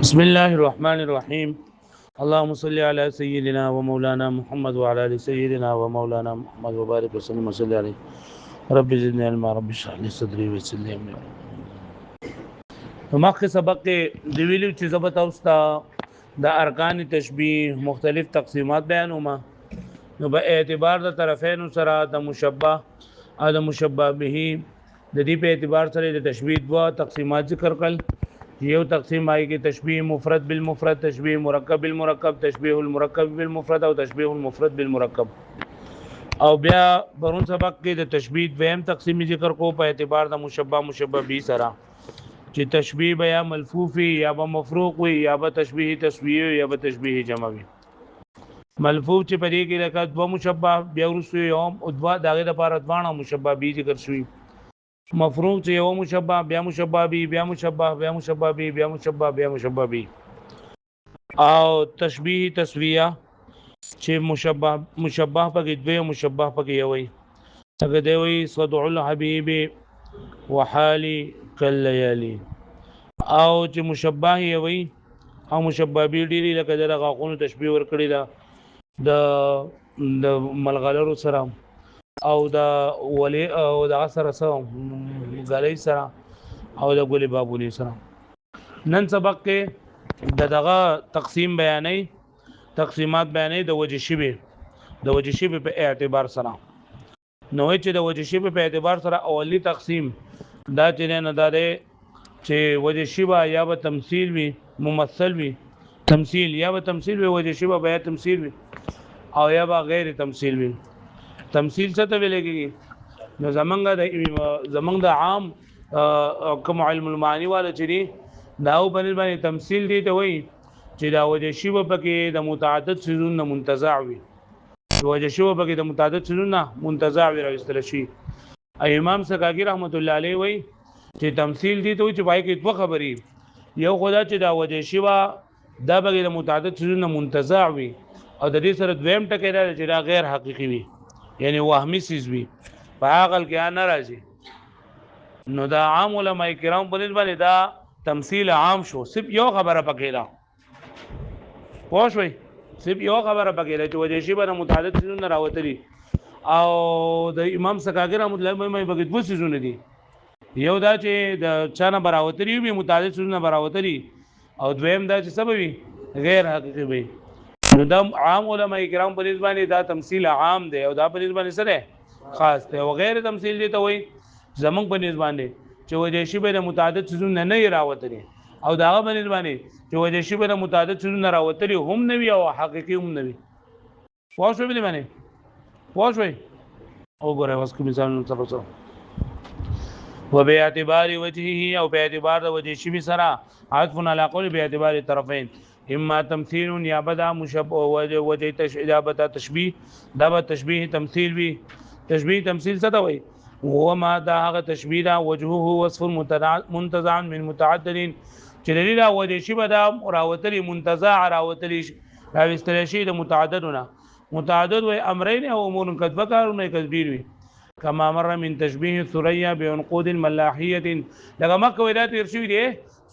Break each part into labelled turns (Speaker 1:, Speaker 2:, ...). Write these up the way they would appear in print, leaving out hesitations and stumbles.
Speaker 1: بسم الله الرحمن الرحيم. اللهم صل على سيدنا ومولانا محمد وعلى ال سيدنا ومولانا محمد وبارك وسلم وصلي عليه. رب زدني علما رب اشرح لي صدري ويسر لي امري. مخکې سبق کې د ویلو چې ضبط اوستا د ارکان تشبیه مختلف تقسیمات بیانوما نو په اعتبار د طرفین سره د مشبه او د مشبه به د دې په اعتبار سره د تشبیه دوا تقسیمات ذکر کړل. یو تقسیم آئی کی تشبیه مفرد بالمفرد، تشبیه مرکب بالمرکب، تشبیه المرکب بالمفرد او تشبیه المفرد بالمرکب. او بیا برون سبق کې د تشبیه دویم تقسیمی ذکر کو په اعتبار د مشبہ مشبہ به سره چې تشبیه بیا ملفوفی یا به مفروق وي یا به تشبیه تسویه یا به تشبیه جمع وي. ملفوف چې په دې کې لکه دو مشبہ بیا ورسوي یوم او دوا دغه لپاره دوانه مشبہ به ذکر شوی. مفروض چې یو مشبہ بیا مشبہ بی بیا مشبہ بیا مشبہ بی بیا مشبہ بیا مشبہ بی. او تشبیه تسویه چې مشبہ پکې دوی مشبہ پکې یوي څنګه دی وی صدع الحبیب وحالی کلیالی. او چې مشبہ یوي او مشبہ بی ډیری لکه دغه غاقونو تشبیه ور کړی دا د ملغلرو سره او دا ولی او دا سره سره غلی سره او د ګلی بابونی سره. نن سبق کې دغه تقسیم بیانې تقسیمات بیانې د وجه شبه په اعتبار سره. نو چې د وجه شبه په اعتبار سره اولی تقسیم دا چې نه داره چې وجه شبه یا به تمثيل وي ممثل وي تمثيل یا به تمثيل وي وجه شبه به تمثيل وي او یا به غیر تمثيل وي. تمثيل څه ته ویل کېږي؟ نو زمنګ د عام کوم علم المعانی والا چې دی دا او باندې تمثيل دی ته وایي چې دا وجه شبه پکې د متعدد سيزونو منتزع وي. وجه شبه پکې د متعدد سيزونو منتزع وي راوستل شي. امام سکاکی رحمت الله علیه وایي چې تمثيل دی ته چې پای کې دوه خبرې یو خدا چې دا وجه شبه دا پکې د متعدد سيزونو منتزع وي او د دې سره دویم ټکی دا چې دا غیر حقيقي وي یعنی وهمي سیز وي په عقل کې نه راځي. نو دا عام علماء کرام په دې باندې دا تمثيل عام شو صرف یو خبره پکې را پوښوي صرف یو خبره پکې را چې وجه شبه د متعدد سيزونو راوتلي او د امام سکاکی رحمت الله علیه پکې دوه سيزونه دي یو دا چې د چانه براوتري وي متعدد سيزونه براوتري او دویم دا چې سبب غیر حقيقي وي. نو دا عام علماء کرام په نسبت باندې دا تمثيل عام دی او دا په نسبت باندې سره خاص دی او غیر تمثيل دی ته وای زمنګ په نسبت باندې چې وجه شبه د متعدد سيزونه نه راوتري او دا په نسبت باندې چې وجه شبه د متعدد سيزونه راوتري هم نه وي او حقيقي هم نه وي. واښو به باندې واښوي او ګوره واس کوم مثال تاسو وباعتبار وجهه او په اعتبار د وجه شبه سره عطف علی قول باعتبار الطرفين اما تمثيل یا بدا مشبه وجه تشبیه دا به تشبیه تمثيل وي. تشبیه تمثيل څه ته وایي؟ هو ما دا هغه تشبیه دا وجهه وصف منتزع من متعدد چې لري دا وجه شبه دا راوتلی منتزع راوتلی راوستل شي د متعددونه متعدد وي امرين او امور قد ذكرنا كثير وي كما مر من تشبيه ثريا بعنقود ملاحيه لکه مکه ولایت ارشوی دی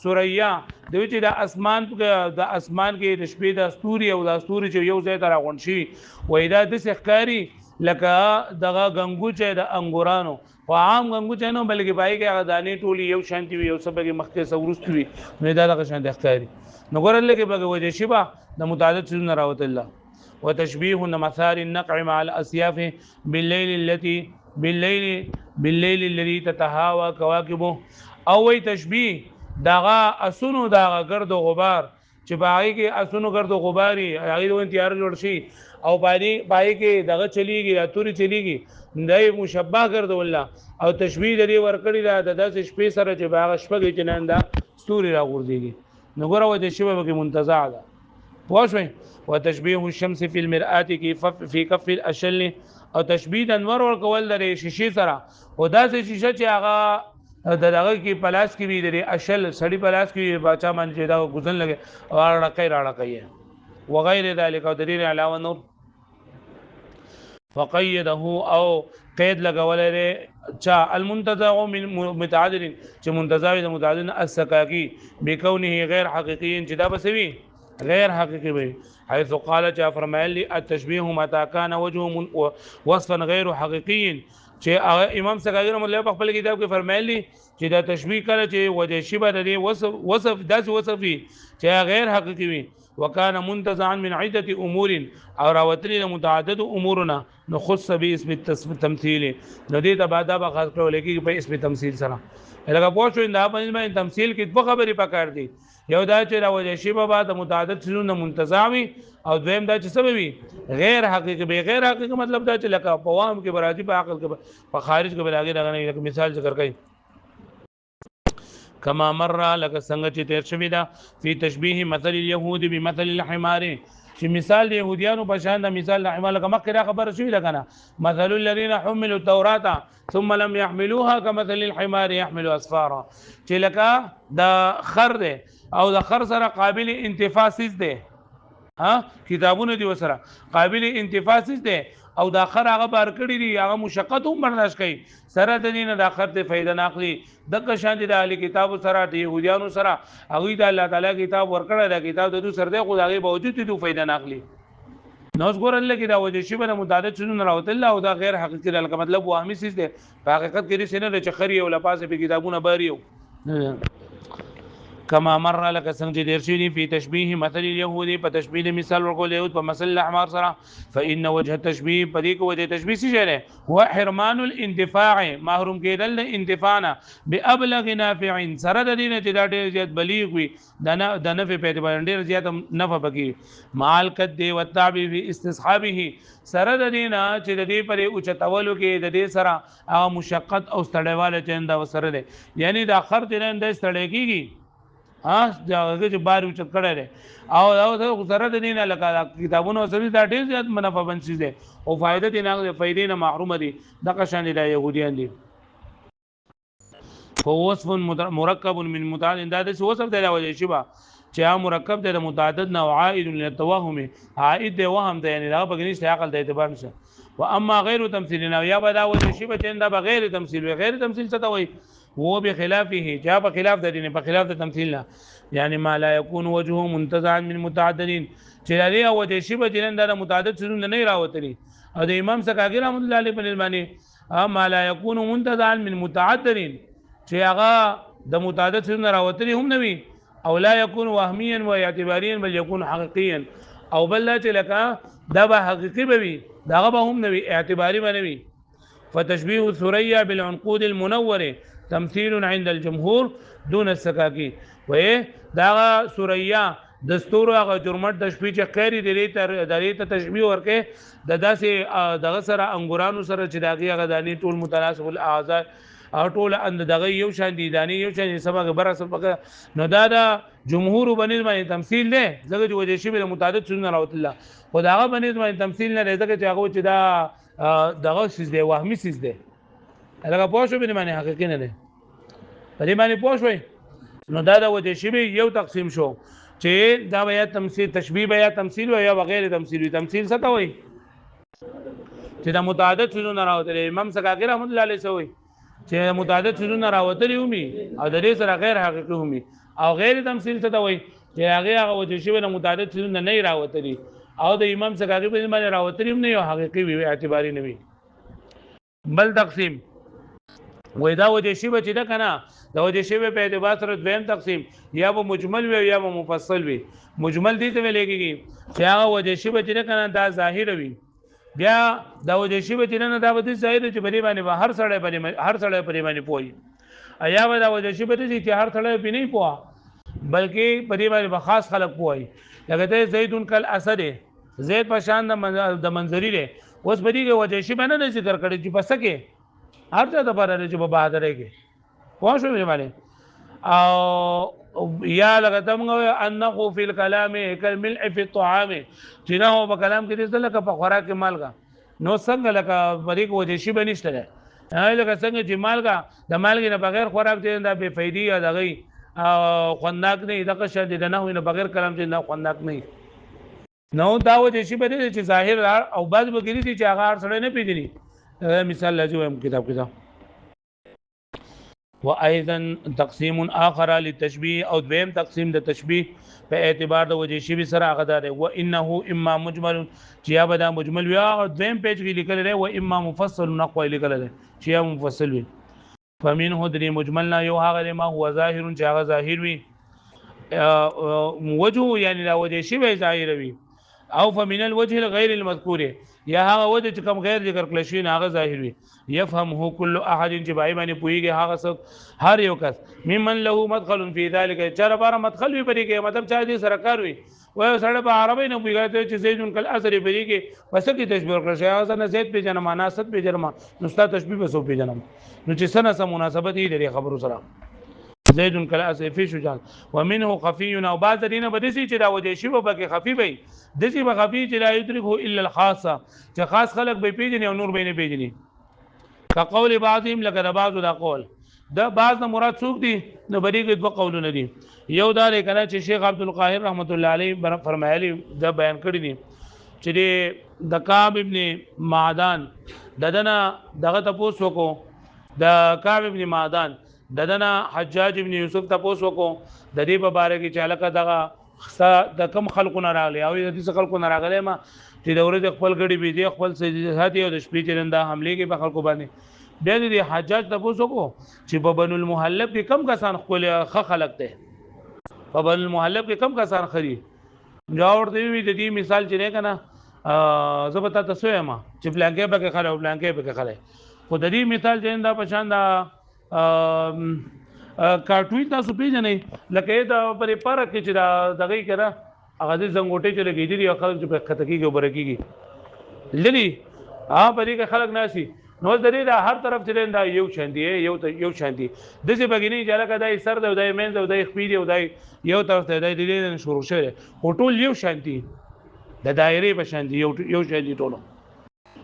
Speaker 1: ثریا دوی چې د اسمان کې د شپې د استوري او د استوري چې یو ځای ته راغون شي وای دا د ښکاری لکه دغه غنګو چې د انګورانو او عام غنګو چې نو بلکې پای کې هغه دانې ټولي یو شانتي وي یو سبګه مخکې سورست وي نو دا دغه شانتي ښکاری نو ګورل کې بګه وجه شبه د متعدد سيزونه راوت الله. وتشبيه مثال النقع مع الاسياف بالليل الذي تتهاوى كواكبه او وی تشبيه داغه اسونو داغه گرد و غبار چې باغی کې اسونو گرد و غباري هغه دوه تیار جوړ شي او باغی کې دغه چلیږي اتوري چلیږي دای مشبہ گرد الله او تشبیه د دې ورکړی دا د 10 شپې سره چې باغ شپږ چننده ستوري را غورځيږي نو ګوره وجه شبه کې منتزع ده واښوي. وتشبيه الشمس في المرآة في كف الاشل او تشبيه د انور ورکول د شیشې سره او داسې شیشه چې هغه دغه کې پلاس کې وی درې اشل سړی پلاس کې باچا من چې دا غزن لګي او راړه وغیر ذلك او دلیل علاوه نور فقيده او قید لګولې چا المنتزع من متعدد چې منتزع د متعدد السکاکی بكونه غیر حقیقی چې دا بسوي غیر حقیقی وي حيث قال چا فرمایلی التشبيه متى كان وجه وصفا غیر حقیقی چې امام سکاکی رحمه الله په خپل کتاب کې فرمایلی چې دا تشبيه کله چې وجه شبه د وصف داس وصفي چې غیر حقیقی وي وكان منتزعا من عده امور او راوتلی متعدد امورنا نخص به اسم التمثيل نو دې ته بعد به خاص کړو لکه په اسم تمثيل سره لکه پوه شو دا باندې تمثيل کې دوه خبرې پکار دي یو دا چې راوځي شی په بعد متعدد شنو منتزعي او دویم دا چې سببي غیر حقيقي به غیر حقيقي مطلب دا چې لکه په عوام کې برادي په عقل کې په خارج کې بلاګي راغلي لکه مثال ذکر کړي کما مر لکه څنګه چې تیر شوی دا فی تشبیه مثل اليهود بمثل الحمار چې مثال د يهوديانو په شان د مثال د حمار لکه مخکې خبر شوی لکه نه مثل الذين حملوا التوراة ثم لم يحملوها كمثل الحمار يحمل اسفارا چې لکه د خر ده او د خر سره قابل انتفاع ده ها کتابونه دی وسره قابل انتفاع ده او د اخر هغه بار کړی دی هغه مشقت هم برداشت کوي سره د دین د اخر ته فائدہ ناخلي د شان دي د اهل کتاب سره د يهوديانو سره هغه د الله تعالی کتاب ورکړی دا کتاب د دوی سره د خدای باوجود دي فائدہ ناخلي نو ګور الله کې دا وجه شی بنه متعدد شنو راوت الله او دا غیر حقیقي لکه مطلب وهمي سیس دی په حقیقت کې سینه د چخري او لپاسه په کتابونه باریو کما مر لك څنګه دیر شوی په تشبيه مثل اليهودي په تشبيه مثال ورکول یو په مثل الاحمر سره فان وجه التشبيه په دې کې وجه تشبيه څه شی هو حرمان الانتفاع محروم کېدل د انتفاعنا بابلغ نافع سره د دې چې دا ډېر زیات بلیغ وي د نفع په اعتبار ډېر زیات نفع پکې مال قد او التعب في استصحابه سره د دې نه چې د دې پرې او چتولو کې د دې سره هغه مشقت او ستړیواله چنده وسره ده یعنی د اخر دې نه ستړی کیږي هغه چې بار اوچت کړی دی او سره د دینه لکه کتابونه وسوي دا ډېر زیات منافع بنسي دي او فائدې نه فائدې نه محروم دي دغه شان دي يهوديان دي فوصف مرکب من متعدد دا د وصف دی وجه شبه چې مرکب دی د متعدد نه عائد للتوهم عائد دی وهم دی یعنی دا بګنيش عقل د اعتبار نشه واما غیر تمثيل نه یا بدا وجه شبه چې دا بغیر تمثيل غیر تمثيل څه ته وایي هو بخلافه جاء بخلاف د دین په خلاف د تمثيل نه یعنی ما لا يكون وجهه منتزعا من متعددين چې لري او د شی په دین د متعدد شنو نه راوتلی او د امام سکاګی رحمت الله علیه په باندې ما لا يكون منتزعا من متعددين چې هغه د متعدد شنو راوتلی هم نه وي او لا يكون وهميا و اعتباريا بل يكون حقيقيا او بل لا چې لکه دا به حقيقي به دا به هم نه وي اعتباري به نه وي فتشبيه الثريا بالعنقود المنوره تمثيل عند الجمهور دون السكاكي وې دا سوریا دستور هغه جرمت د شپې چې خیری درې ته تشبيه ورکه د داسې دغه سره انګورانو سره چې داغي هغه دانی ټول متناسب الاعضاء او ټول اند دغه یو شان دي دانی یو شان سبا بر سبا نو دا جمهور باندې تمثيل نه زګه د وجه شی به متعدد سنن راوت الله خداغه باندې تمثيل نه زګه چې هغه چې دا دغه سیس دی وهمي سیس دی هغه پوه شو به معنی حقیقي نه دی په دې معنی پوه شوي نو دا د وجه شی یو تقسیم شو چې دا بیا تمثيل تشبيه بیا تمثيل او یا بغیر تمثيل تمثيل څه ته وایي چې دا متعدد شنو راوتل امام سکاګی رحمت الله علیه سوی چې متعدد شنو راوتل یومي او د دې سره غیر حقیقي همي او غیر تمثيل څه ته وایي چې هغه وجه شی نه متعدد شنو نه راوتل او د امام سکاګی په باندې راوتل هم نه یو حقیقي وي اعتباري نه وي بل تقسیم وې دا وجه شی به چې دا کنه دا وجه شی په اعتبار سره دویم تقسیم یا به مجمل وي یا به مفصل وي مجمل دي ته ویل کېږي چې هغه وجه شی به چې دا کنه دا ظاهر وي بیا دا وجه شی به چې نه دا به ظاهر چې بری باندې هر سړی پرې باندې پوي ایا به دا وجه شی به چې هر سړی پې نه پوها بلکې پرې باندې خاص خلک پوي لکه ته زیدون کل اسد زید په شان د منظری له اوس بدیږي وجه شی به نه ذکر کړي چې پسکه هر څه د بار چې په بهادرۍ کې پوه شو باندې او یا لکه تمغه انه فی الكلام کالملء فی الطعام چې نه هو په کلام کې دې لکه په خوراک کې مالګه نو څنګه لکه بری کو وجه شی به نشته لکه څنګه چې مالګه د مالګې نه بغیر خوراک دې دا بے فائدې یا دغه خوندناک نه دغه شې د نه نه بغیر کلام چې نه خوندناک نه نو دا وجه شی به دې چې ظاهر او بعض بګری چې هغه سره نه پیژني مثال لږه هم کتاب وايضا تقسیم اخر للتشبيه او دویم تقسیم د تشبيه په اعتبار د وجه شی سره هغه ده و انه اما مجمل چې یا بدا مجمل وي او دویم پیج کې لیکل دی و اما مفصل نقوی لیکل دی چې یا مفصل وي فمنه دري مجملنا یو هغه ما هو ظاهر چې هغه ظاهر وي وجه يعني لا وجه شی به ظاهر وي او فمن الوجه الغير المذكور یا هغه وجه چې کوم غیر ذکر کړل شي هغه ظاهر وي يفهمه كل احد چې بای باندې پويږي هغه څوک هر یو کس ممن له مدخل في ذلك چر بار مدخل وي پرې کې مطلب چا دې سره کار وي و سره په عربی نه پويږي چې زید کل اثر پرې کې پس کې تشبيه کړل شي هغه نه زید په جنم مناسب په جرم نو ست تشبيه به سو په جنم نو چې سره سم مناسبت دې خبرو سره زید کل اثر فی شجاع ومنه خفي او بعض دینه بدسي چې دا وجه شی وبکه خفي وي دسی به خفي چې لا يدركه الا الخاصه چې خاص خلق به پیژني او نور به نه پیژني كقول بعضهم لکه بعضو دا قول دا بعض نه مراد څوک دي نو بری کې دوه قولونه دي یو دا لري چې شیخ عبد القاهر رحمت الله علیه فرمایلی دا بیان کړی دي چې د کعب ابن معدان ددنه دغه تاسو کو د کعب ابن معدان ددنه حجاج ابن یوسف تاسو کو د دې په باره کې چې الکه دغه د کم خلقونه راغلي او د دې خلقونه راغلي ما چې د ورځ خپل غړي بي دي خپل سيادي او د شپې چرنده حمله کې په خلکو باندې بیا د حجاج تاسو کو چې په بنو المحلب کې کم کسان خپل خلق ته په بنو المحلب کې کم کسان خري جوړ دی د دې مثال چې نه کنه زبتا تاسو ما چې بلانکې به کې خاله او بلانکې به کې خاله خو د دې مثال چې دا پشان دا کارټوي تاسو پیژنې لکه دا پرې پاره کې چې دا دغه کړه هغه د زنګوټې چې لګېدلی او خلک چې په خطکیږي او برکیږي للی پرې کې خلک ناسي نو د دې د هر طرف چې دا یو شاندي یو شاندي د دې بګینی چې لکه دای سر دی او دای مین دی او دای خپې دی او دای یو طرف ته دای دې شروع شوی او ټول یو شاندي د دایره په شاندي یو شاندي ټولو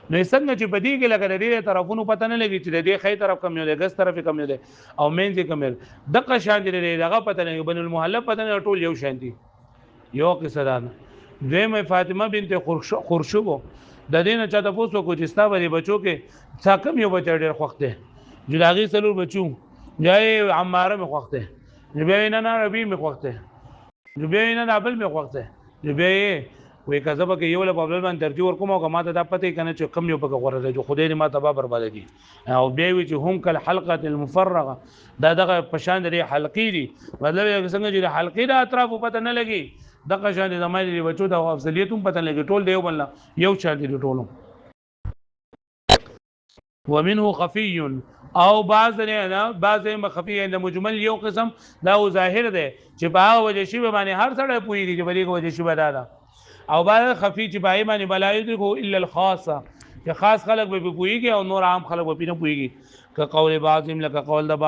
Speaker 1: نو څنګه چې بدی کې لګره دې طرفونو پته نه لګي چې دې خې طرف کم یو دی ګس طرف کم یو دی او مین دې کم یو دغه شان دې دغه پته نه بن المحلب پته نه ټول یو شان دي یو قصه ده دویمه فاطمه بنت خورشوب د دینه چا د پوسو کو چې ستا بری بچو کې څا کم یو بچ ډېر خوخته جلاغي سلور بچو جای عماره می خوخته جبه نه ربی می خوخته جبه نه ابل می خوخته جبه وې کذبه کې یو له بابل باندې ترجیح ورکوم او ما ته دا پته کنه چې کم یو پکې غوړه ده جو خدای دې ما تبا برباد دي او بیا وی چې هم کل حلقه المفرغه دا دغه پشان لري حلقې دي مطلب څنګه چې حلقې د اطراف پته نه لګي دغه شان د زمایي بچو د افضلیت هم پته لګي ټول دیو بل یو چا دي ټولو ومنه خفي او بعض نه بعض مخفي عند مجمل یو قسم دا ظاهر ده چې په وجه شی باندې هر سړی پوي دي چې بلی وجه شی بدادا او بعض خفي چې پای باندې بلایت کو الا الخاصه چې خاص خلق به پويږي او نور عام خلق به نه پويږي که قول بعضهم لك قول د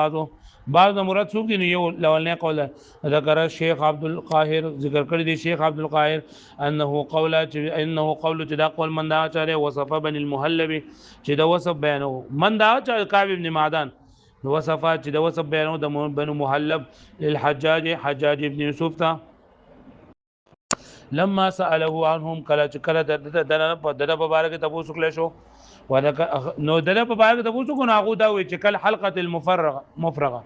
Speaker 1: بعض مراد څوک دي یو لولنه قول ذکر شیخ عبد القاهر ذکر کړی دی شیخ عبد القاهر انه قول چې دا قول من دا چاره وصف بن المحلب چې دا وصف بیانو من دا چې کعب ابن معدان وصفات چې دا وصف بیانو د بن محلب للحجاج حجاج ابن يوسف تا لما سأله عنهم کله د مبارک تاسو کله شو نو دله په باندې تاسو کو ناغو دا وی چې کل حلقه المفرغه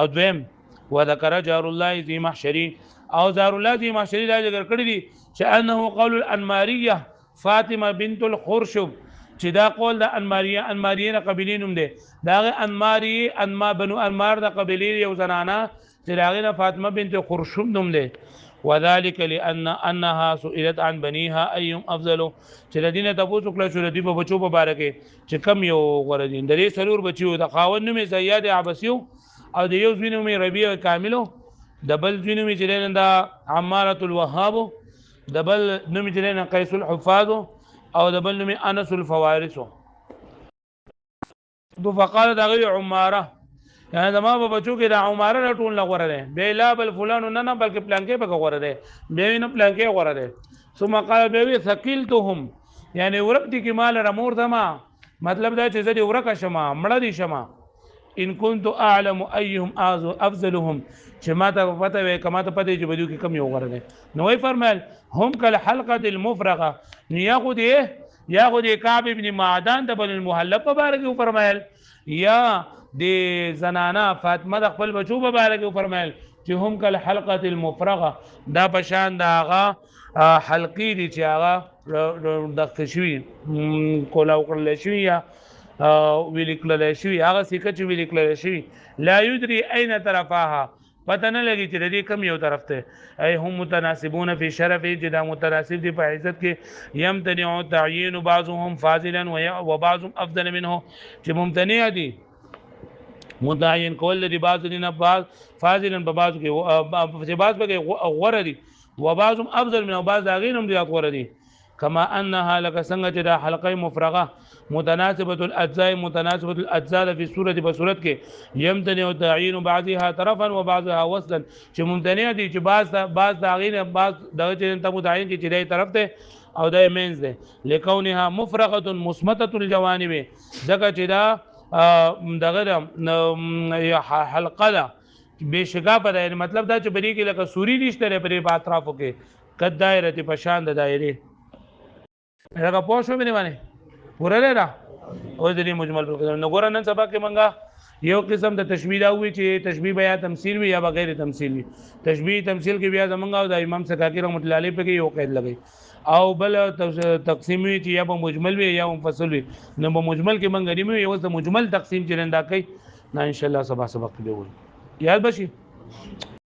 Speaker 1: او دویم وذكر جار الله ذي محشري او جار الله ذي محشري دا ذکر کړی دي چې انه قول الانماريه فاطمه بنت الخرشب چې دا قول د انماریه قبیلینوم دي دا انماری بنو انمار د قبیلی یو زنانه چې داغه فاطمه بنت خرشب نوم دي وذلك لان انها سئلت عن بنيها ايهم افضل چې لدینه تاسو کله شو لدی په بچو په باره کې چې کم یو غره دي درې سرور بچو د خاون نومې زیاد عباسیو او د یو زوینو می ربیع کاملو د بل زوینو می جلین دا عماره الوهاب د بل نومې جلین قیس الحفاظ او د بل نومې انس الفوارس دو فقال دا غي عماره یعنی زما په بچو کې د عمره ټول نه غوړه ده به لا بل فلان نه بلکې پلانکې په غوړه ده به نه پلانکې غوړه ده ثم قال به ثقلتهم یعنی ورک دي کې مال رمور دما مطلب دا چې زدي ورک شمه مړه دي شمه ان كنت اعلم ايهم افضلهم چې ما ته پته وي کما ته پته چې بده کې کم یو غوړه ده نو وی فرمایل هم کل حلقه المفرغه یاخذ کعب ابن معدان د بن المحلب مبارک فرمایل یا د زنانا فاطمه د خپل بچو په باره کې فرمایل چې هم کل حلقه المفرغه دا پشان دا هغه حلقې دي چې هغه د خشوي کولا وکړل شي یا ویل کړل شي هغه سکه چې ویل کړل شي لا يدري اين طرفها پته نه لګي چې د دې کم یو طرف ته اي هم متناسبون فی شرف چې دا متناسب دي په عزت کې يمتنع تعيين بعضهم فاضلا وبعضهم افضل منه چې ممتنع دي متعین کول دي بعض دي نه بعض فاضلا په بعض کې چې بعض به غوړه دي وبعضهم افضل منه بعض داغینهم دي غوړه دي كما انها لك څنګه چې دا حلقه مفرغه متناسبه الاجزاء في صوره بصورت کې يمتنع تعيين بعضها طرفا وبعضها وصلا چې ممتنع دي چې بعض داغینه بعض دغه چې ته متعین کې چې دای طرف ته او دای مینز ده لکونها مفرغه مصمته الجوانب ځکه چې دا دغه حلقه ده بشکا په دایره مطلب دا چې بری کې لکه سوري نشته پرې په اطرافو کې قد دایره په شان د دایره هغه پوښو باندې باندې پوره لرا او دې مجمل په نو ګور نن سبا کې منګه یو قسم د تشبیه دا وی چې تشبیه بیا تمثيل وی یا بغیر تمثيل وی تشبیه تمثيل کې بیا زمونږ او د امام سکاکی رحمت الله علیه په کې یو قید لګی او بل تقسیم وی چې یا په مجمل وی یا مفصل وی نو په مجمل کې منګ نیمه یو د مجمل تقسیم چرنده کوي نه ان شاء الله سبا سبق دی وي یاد بشي